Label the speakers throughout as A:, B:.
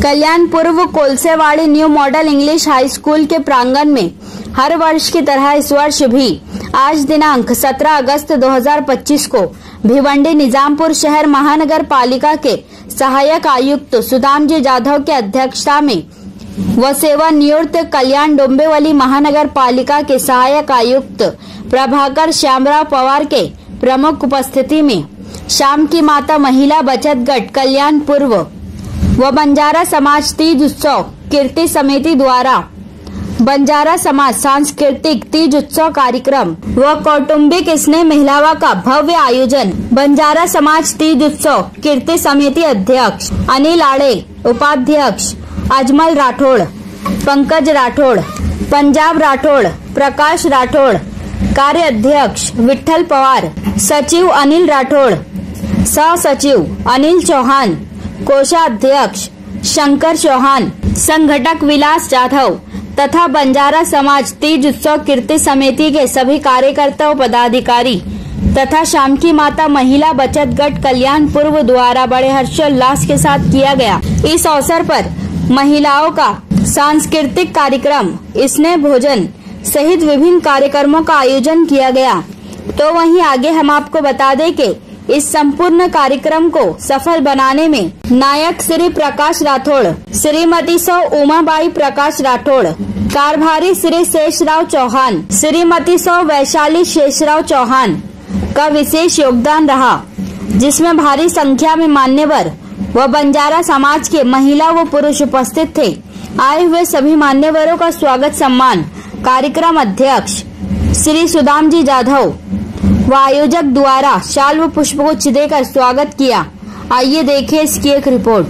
A: कल्याण पूर्व Kolsewadi new model English हाई school के प्रांगण में हर वर्ष की तरह इस वर्ष भी आज दिनांक 17 अगस्त 2025 को भिवंडी निजामपुर शहर महानगर पालिका के सहायक आयुक्त सुदामजी जाधव के अध्यक्षता में व सेवानिवृत्त कल्याण डोंबिवली महानगर पालिका के सहायक आयुक्त प्रभाकर श्यामराव पवार के प्रमुख उपस्थिति में शाम की माता महिला बचत गट कल्याण पूर्व व बंजारा समाज तीज उत्सव कीर्ति समिति द्वारा बंजारा समाज सांस्कृतिक तीज उत्सव कार्यक्रम व कौटुंबिक स्नेह महिलावा का भव्य आयोजन। बंजारा समाज तीज उत्सव कीर्ति समिति अध्यक्ष अनिल आड़े, उपाध्यक्ष अजमल राठौड़, पंकज राठौड़, पंजाब राठौड़, प्रकाश राठौड़, कार्य अध्यक्ष विठल पवार, सचिव अनिल राठौड़, सह सचिव अनिल चौहान, कोषाध्यक्ष शंकर चौहान, संगठक विलास जाधव तथा बंजारा समाज तीज उत्सव कीर्ति समिति के सभी कार्यकर्ता व पदाधिकारी तथा शाम की माता महिला बचत गट कल्याण पूर्व द्वारा बड़े हर्षोल्लास के साथ किया गया। इस अवसर पर महिलाओं का सांस्कृतिक कार्यक्रम, स्नेह भोजन सहित विभिन्न कार्यक्रमों का आयोजन किया गया। तो वहीं आगे हम आपको बता दें कि इस संपूर्ण कार्यक्रम को सफल बनाने में नायक श्री प्रकाश राठौड़, श्रीमती सौ उमाबाई प्रकाश राठौड़, कारभारी श्री शेषराव चौहान, श्रीमती सौ वैशाली शेषराव चौहान का विशेष योगदान रहा, जिसमें भारी संख्या में मान्यवर व बंजारा समाज के महिला व पुरुष उपस्थित थे। आए हुए सभी मान्यवरों का स्वागत सम्मान कार्यक्रम अध्यक्ष श्री सुदामजी जाधव व आयोजक द्वारा शाल व पुष्पगुच्छ देकर स्वागत किया। आइए देखें इसकी एक रिपोर्ट।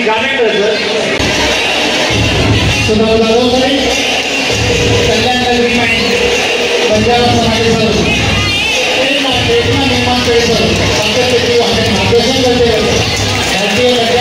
B: गार्मेंट कल्याणकारी पंजाब समाजाचं प्रेरणा निर्माण करेल सातत्याचे मार्गदर्शन करते भारतीय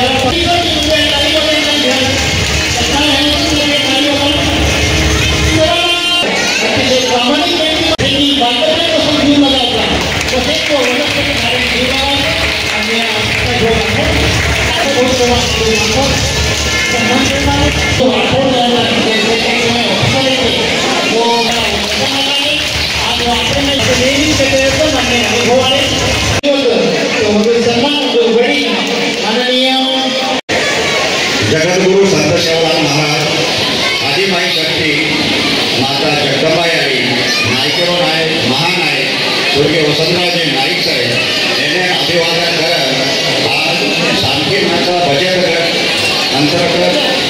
C: जगद्गुरु संत सेवालाल महाराज आदिमाई शक्ती माता जगदंबाई आई नायकेरो नायक महान आहे स्वर्गीय वसंतरावजी नाईक साहेब यांनी अभिवादन करत आज शांतीनाथ बचत गट अंतर्गत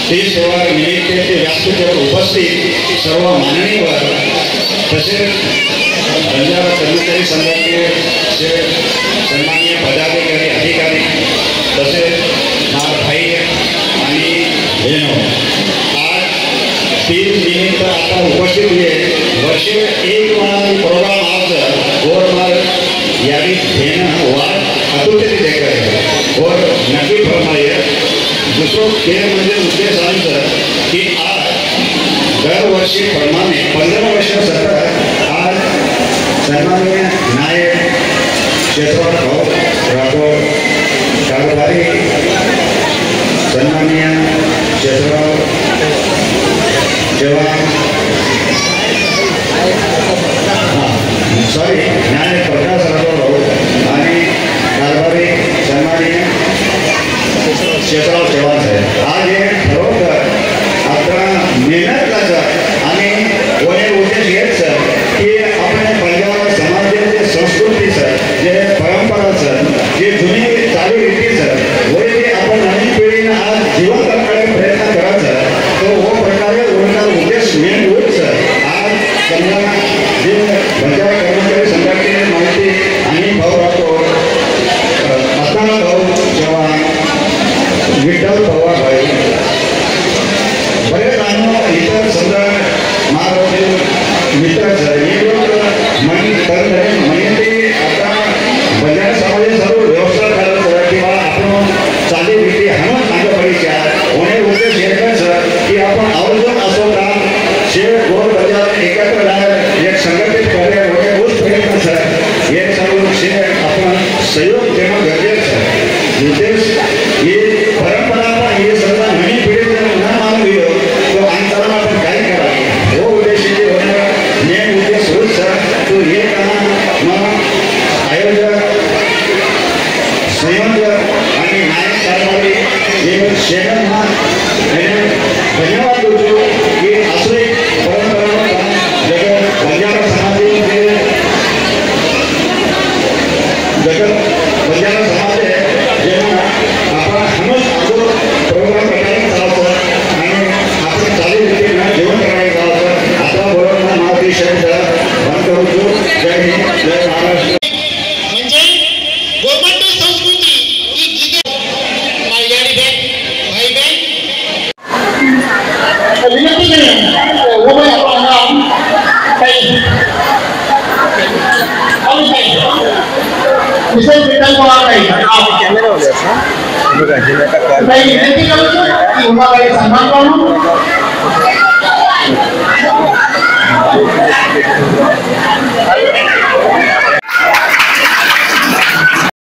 C: ती सेवा निमित्त व्यासपीठावर उपस्थित सर्व माननीय तसेच बंजारा कर्मचारी संघटनेचे सन्माननीय पदाधिकारी अधिकारी तसेच भाई आणि बहिणो आज तीन निमित्त आता उपस्थित आहे वर्षे एक प्रोग्राम आज और यारी देना वार अतुलती देखकर और नक्की फरमाइए दूसरों के म्हणजे उद्देशांचं की आज दरवर्षी प्रमाणे 15 वर्ष सतत आज सन्माननीय नायक क्षेत्रपाल राठोड कारभारी सन्माननीय क्षेत्रपाल जवान सॉरी न्याय प्रकाश राठोड आणि कारभारी सन्माननीय क्षेत्रपाल जवान साहेब आज हे खरोखर आपला मेहनत करायचा आणि वय उद्देश हेच की आपण पंजाब समाजाचे संस्कृतीचं जे परंपराचं जे जुनी चाली रीतीचं वय ते आपण नवीन पिढीनं आज जिवंत करण्याचा प्रयत्न करायचा तो वो प्रकारे उनका उद्देश मेन होच आज समजा जे पंजाब कर्मचारी संघटनेने माहिती आणि भाऊ राठोड मस्ताना भाऊ जवान विठ्ठल भाई बरेच इतर समजा महाराष्ट्र मित्राचं हे लोक म्हणजे आता बजाज समाज सर्व व्यवस्था करायचं किंवा आपण चाली रीती हाणून अंगपडीच्या होणे उद्देश एकच की आपण आवर्जून असो का शे गोर बजाज एकत्र एक संघटित कार्य होणे होत प्रयत्न हे सर्व शे आपण सहयोग देणं गरजेचं उद्देश ही परंपरा हे सर्व नवीन पिढीचं न मानवी तो अंतराला आपण काय करावे हो उद्देश मेन उद्देश होत तो एक मग आयोजक संयोजक आणि नायक कारभारी हे शेखर धन्यवाद देतो की असं एक परंपरा जगत बंजारा समाजाचे जगत बंजारा समाज आहे जेव्हा आपण हमेश अगोदर प्रोग्राम करायला चालतो आणि आपण चालू रीतीनं जेवण करायला चालतो आता बरोबर महाराष्ट्र शब्द बंद करू जय हिंद जय महाराष्ट्र
B: म्हणजे गोमंत संस्कृती ही जिथे माययाडी बँक भाई बँक विनंती करेन वो भाई आपका नाम भाई विशेष विठ्ठल पवार भाई आप
D: कैमरा हो गया
B: भाई विनंती करू की उमा भाई सन्मान करू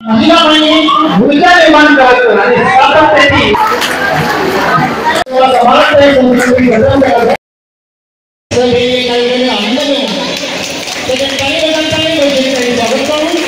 B: महिला म्हणजे ऊर्जा निर्माण करायचं आणि सातत्याची समाजाची संस्कृती जतन करायचं सगळे काही आनंद घेऊन त्याच्या काही लोकांचाही स्वागत करून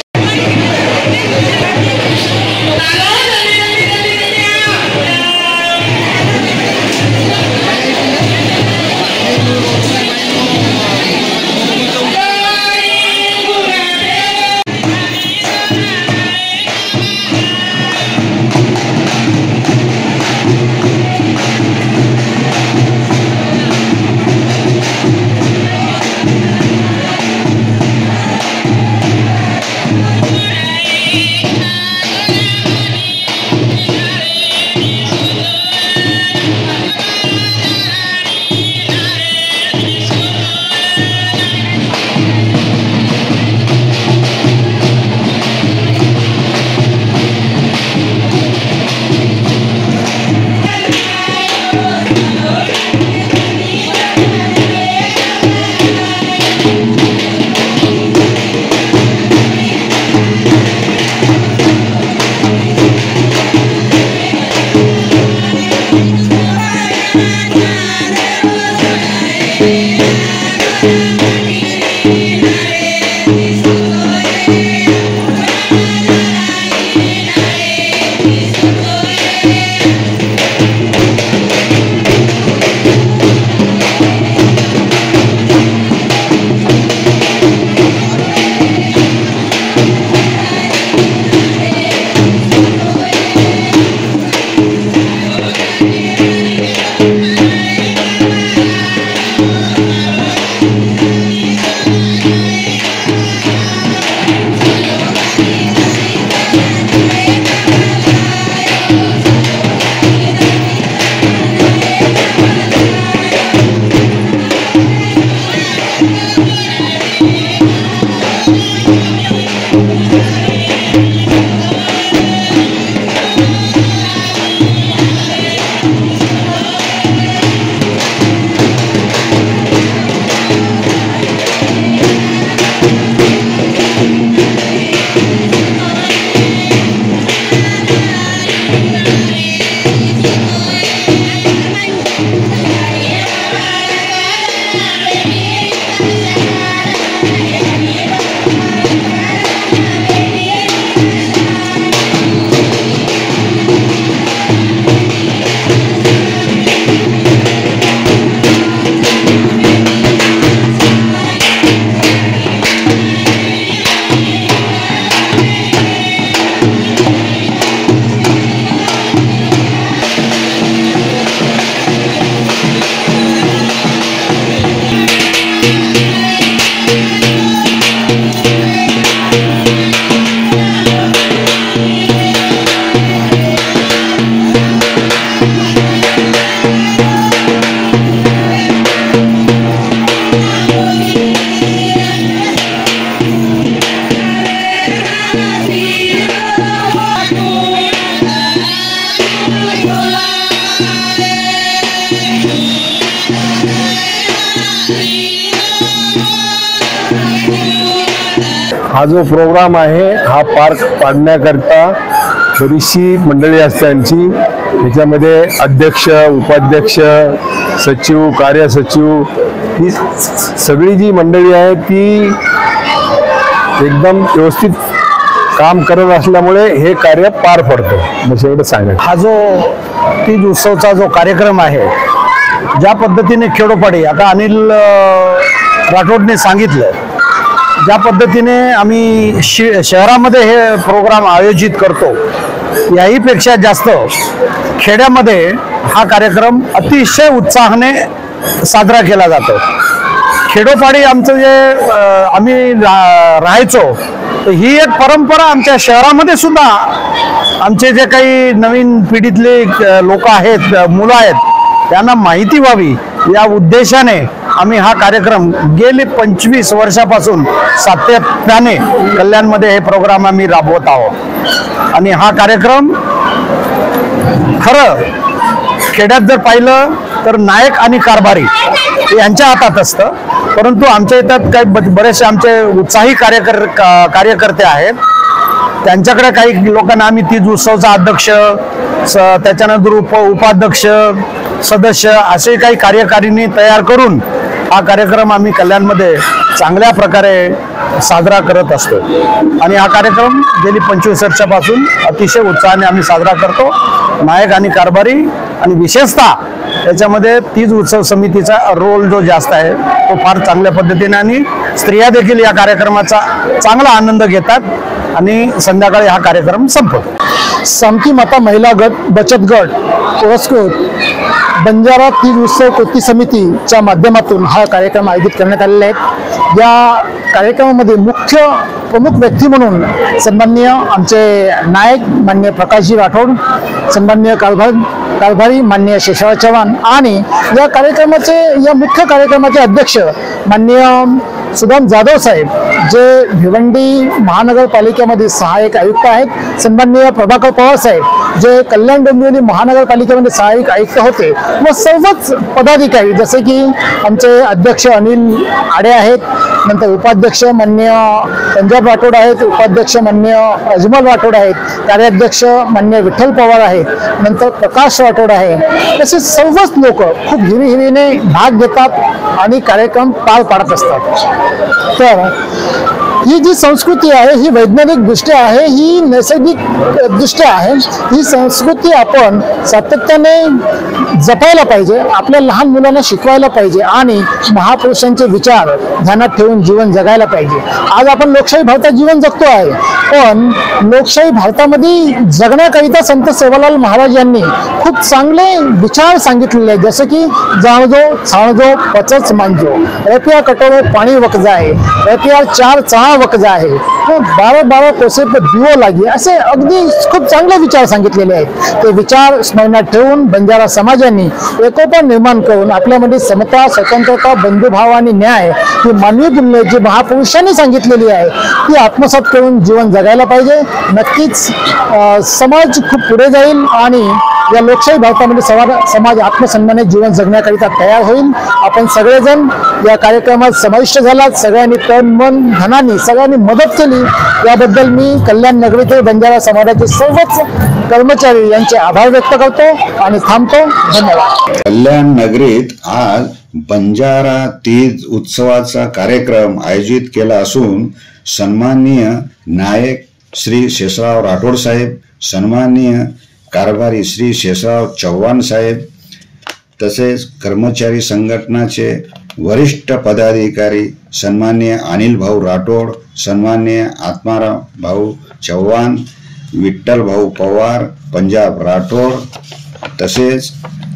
D: हा जो प्रोग्राम आहे हा पार पाडण्याकरता बरीचशी मंडळी असते आमची. त्याच्यामध्ये अध्यक्ष, उपाध्यक्ष, सचिव, कार्यसचिव ही सगळी जी मंडळी आहे ती एकदम व्यवस्थित काम करत असल्यामुळे हे कार्य पार पडतं. बस एवढं सांगायचं.
E: हा जो तीज उत्सवचा जो कार्यक्रम आहे, ज्या पद्धतीने खेडोपाडी आता अनिल राठोडने सांगितलं, ज्या पद्धतीने आम्ही शहरामध्ये हे प्रोग्राम आयोजित करतो, याहीपेक्षा जास्त खेड्यामध्ये हा कार्यक्रम अतिशय उत्साहाने साजरा केला जातो. खेडोपाडी आमचं जे आम्ही राहायचो, तर ही एक परंपरा आमच्या शहरामध्ये सुद्धा आमचे जे काही नवीन पिढीतले लोक आहेत, मुलं आहेत, त्यांना माहिती व्हावी या उद्देशाने आम्ही हा कार्यक्रम गेले 25 वर्षापासून सातत्याने कल्याणमध्ये हे प्रोग्राम आम्ही राबवत आहोत. आणि हा कार्यक्रम खरं खेड्यात जर पाहिलं तर नायक आणि कारभारी यांच्या हातात असतं, परंतु आमच्या इथं काही बरेचसे आमचे उत्साही कार्यकर्ते आहेत. त्यांच्याकडे काही लोकांना आम्ही तीज उत्सवचा अध्यक्ष, त्याच्यानंतर उपाध्यक्ष, सदस्य असे काही कार्यकारिणी तयार करून हा कार्यक्रम आम्ही कल्याणमध्ये चांगल्या प्रकारे साजरा करत असतो. आणि हा कार्यक्रम गेली 25 वर्षापासून अतिशय उत्साहाने आम्ही साजरा करतो. नायक आणि कारभारी आणि विशेषतः त्याच्यामध्ये तीज उत्सव समितीचा रोल जो जास्त आहे तो फार चांगल्या पद्धतीने, आणि स्त्रिया देखील या कार्यक्रमाचा चांगला आनंद घेतात आणि संध्याकाळी हा कार्यक्रम संपतो.
F: समकी माता महिला गट बचत गट पुरस्कृत बंजारा तीज उत्सव कृती समितीच्या माध्यमातून हा कार्यक्रम आयोजित करण्यात आलेला आहे. या कार्यक्रमामध्ये मुख्य प्रमुख व्यक्ती म्हणून सन्माननीय आमचे नायक माननीय प्रकाशजी राठोड, सन्माननीय कारभारी माननीय शेषराव चव्हाण, आणि या मुख्य कार्यक्रमाचे अध्यक्ष माननीय सुदाम जाधव साहेब, जे भिवंडी महानगरपालिकेमध्ये सहाय्यक आयुक्त आहेत, सन्माननीय प्रभाकर पवार साहेब, जे कल्याण डोंबिवली महानगरपालिकेमध्ये सहाय्यक आयुक्त होते, व सर्वच पदाधिकारी जसे की आमचे अध्यक्ष अनिल आडे आहेत, नंतर उपाध्यक्ष माननीय पंजाब राठोड आहेत, उपाध्यक्ष माननीय अजमल राठोड आहेत, कार्याध्यक्ष माननीय विठ्ठल पवार आहेत, नंतर प्रकाश राठोड आहे. तसे सर्वच लोक खूप हिरिहिरीने भाग घेतात आणि कार्यक्रम पार पाडत असतात. तर ही जी संस्कृती आहे ही वैज्ञानिक दृष्ट्या आहे, ही नैसर्गिक दृष्ट्या आहे. ही संस्कृती आपण सातत्याने जपायला पाहिजे, आपल्या लहान मुलांना शिकवायला पाहिजे आणि महापुरुषांचे विचार ध्यानात ठेवून जीवन जगायला पाहिजे. आज आपण लोकशाही भारतात जीवन जगतो आहे, पण लोकशाही भारतामध्ये जगण्याकरिता संत सेवालाल महाराज यांनी खूप चांगले विचार सांगितलेले आहेत. जसे की जाणजो छाणजो पचच मांजो, रपिया कटोरो पाणी वक जाए, रपिया 4 चहा वक जाए, 12 कोसे पर दिवो लागी, असे अगदी खूप चांगले विचार सांगितलेले आहेत. ते विचार स्मरणात ठेवून बंजारा समाजाने एकोपा निर्माण करून आपल्यामध्ये समता, स्वतंत्रता, बंधुभाव आणि न्याय ही मानवी मूल्ये जी महापुरुषांनी सांगितलेली आहे ती आत्मसात करून जीवन जगायला पाहिजे. नक्कीच समाज खूप पुढे जाईल आणि या लोकशाही भारतामध्ये समाज आत्मसन्माने जीवन जगण्याकरिता तयार होईल. आपण सगळेजण या कार्यक्रमात समाविष्ट झालात, सगळ्यांनी तन मन धनाने सगळ्यांनी मदत केली, याबद्दल मी कल्याण नगरीतील बंजारा समाजाचे सर्वच कर्मचारी यांचे आभार व्यक्त करतो आणि थांबतो. धन्यवाद.
C: कल्याण नगरीत आज बंजारा तीज उत्सवाचा कार्यक्रम आयोजित केला असून सन्माननीय नायक श्री शेषराव राठोड साहेब, सन्माननीय कारभारी श्री शेषराव चव्हाण साहेब, तसेच कर्मचारी संघटनाचे वरिष्ठ पदाधिकारी सन्माननीय अनिल भाऊ राठोड, सन्माननीय आत्माराम भाऊ चव्हाण, विठ्ठल भाऊ पवार, पंजाब राठोड, तसेच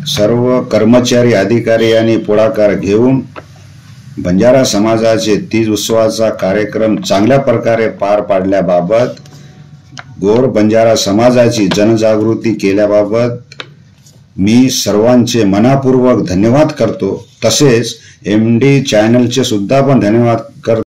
C: सर्व कर्मचारी अधिकारी यांनी पुढाकार घेऊन बंजारा समाजाचे तीज उत्सवाचा कार्यक्रम चांगल्या प्रकारे पार पाडल्याबाबत, गोर बंजारा समाजाची जनजागृती केल्याबाबत मी सर्वांचे मनापूर्वक धन्यवाद करतो. तसेच MD चॅनलचे सुद्धा पण धन्यवाद करतो.